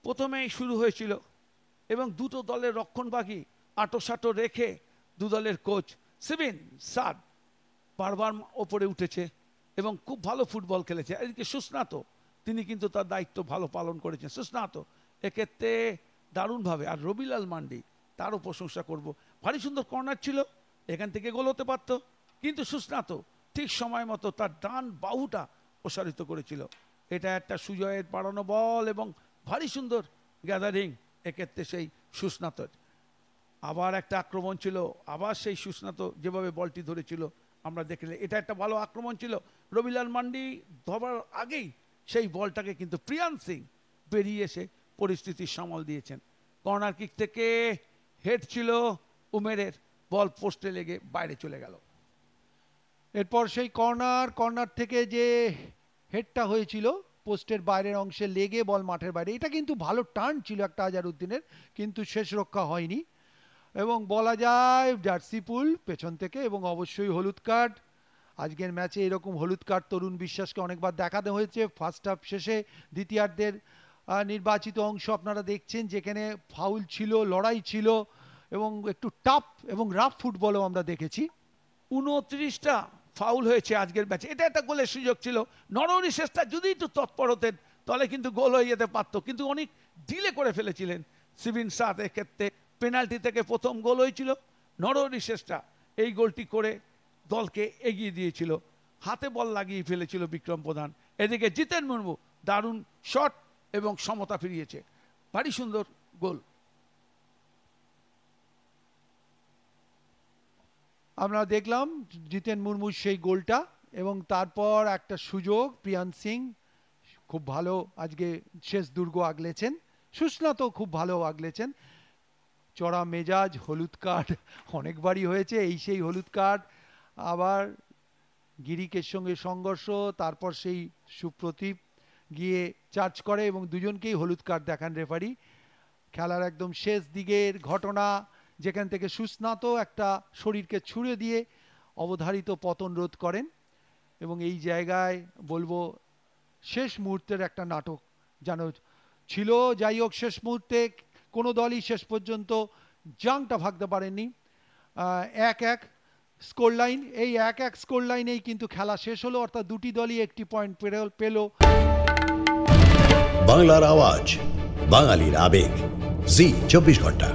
প্রথমেই শুরু হয়েছিল এবং দুটো দলের রক্ষণভাগী আঁটো রেখে দু দলের কোচ সিবিন সাদ বারবার ওপরে উঠেছে এবং খুব ভালো ফুটবল খেলেছে। এদিকে সুস্নাত, তিনি কিন্তু তার দায়িত্ব ভালো পালন করেছেন। সুস্নাত এক্ষেত্রে দারুণভাবে, আর রবিলাল মান্ডি, তারও প্রশংসা করব। ভারী সুন্দর কর্নার ছিল, এখান থেকে গোল হতে পারত, কিন্তু সুস্নাত ঠিক সময় মতো তার ডান বাহুটা প্রসারিত করেছিল। এটা একটা সুজয়ের বাড়ানো বল এবং ভারী সুন্দর গ্যাদারিং এক্ষেত্রে সেই সুস্নাতের। আবার একটা আক্রমণ ছিল, আবার সেই সুস্নাত যেভাবে বলটি ধরেছিল আমরা দেখলে, এটা একটা ভালো আক্রমণ ছিল। রবিলাল মান্ডি ধরার আগেই সেই বলটাকে কিন্তু প্রিয়ান সিং বেরিয়ে এসে পরিস্থিতি সামাল দিয়েছেন। কর্নার কিক থেকে হেড ছিল উমেরের, বল পোস্টে লেগে বাইরে চলে গেল। এরপর সেই কর্নার থেকে যে হেডটা হয়েছিল পোস্টের বাইরের অংশে লেগে বল মাঠের বাইরে, এটা কিন্তু ভালো টার্ন ছিল একটা আজহারউদ্দিনের, কিন্তু শেষ রক্ষা হয়নি। এবং বলা যায় জার্সিপুল পেছন থেকে, এবং অবশ্যই হলুদ কার্ড। আজকের ম্যাচে এরকম হলুদ কার্ড তরুণ বিশ্বাসকে অনেকবার দেখাতে হয়েছে। ফার্স্ট হাফ শেষে দ্বিতীয়ার্ধের নির্বাচিত অংশ আপনারা দেখছেন, যেখানে ফাউল ছিল, লড়াই ছিল এবং একটু টাফ এবং রাফ ফুটবলও আমরা দেখেছি। 29টা ফাউল হয়েছে আজকের ম্যাচে, এটা একটা গোলের সুযোগ ছিল। নরহরি শেষটা যদি একটু তৎপর হতেন তাহলে কিন্তু গোল হয়ে যেতে পারত, কিন্তু অনেক ডিলে করে ফেলেছিলেন সিবিন সাদ। এক্ষেত্রে পেনাল্টি থেকে প্রথম গোল হয়েছিল, নরহরি শেষটা এই গোলটি করে দলকে এগিয়ে দিয়েছিল। হাতে বল লাগিয়ে ফেলেছিল বিক্রম প্রধান। এদিকে জিতেন মুর্মু দারুণ শট এবং সমতা ফিরিয়েছে, ভারী সুন্দর গোল। আমরা দেখলাম জিতেন মুর্মুর সেই গোলটা, এবং তারপর একটা সুযোগ, প্রিয়ান সিং খুব ভালো আজকে শেষ দুর্গ আগলেছেন, সুস্নাত খুব ভালো আগলেছেন। চড়া মেজাজ, হলুদ কার্ড অনেকবারই হয়েছে, এই সেই হলুদ কার্ড। আবার গিরিকের সঙ্গে সংঘর্ষ, তারপর সেই সুপ্রতীপ গিয়ে চার্জ করে এবং দুজনকেই হলুদ কার্ড দেখান রেফারি। খেলার একদম শেষ দিকের ঘটনা, যেখান থেকে সুস্নাত একটা শরীরকে ছুঁড়ে দিয়ে অবধারিত পতন রোধ করেন, এবং এই জায়গায় বলবো শেষ মুহূর্তের একটা নাটক যেন ছিল। যাই হোক, শেষ মুহূর্তে কোনো দলই শেষ পর্যন্ত জাংটা ভাগতে পারেননি। 1-1 স্কোর লাইন, এই 1-1 স্কোর লাইনেই কিন্তু খেলা শেষ হলো, অর্থাৎ দুটি দলই একটি পয়েন্ট পেল। বাংলার আওয়াজ, বাঙালির আবেগ, জি 24 ঘন্টা।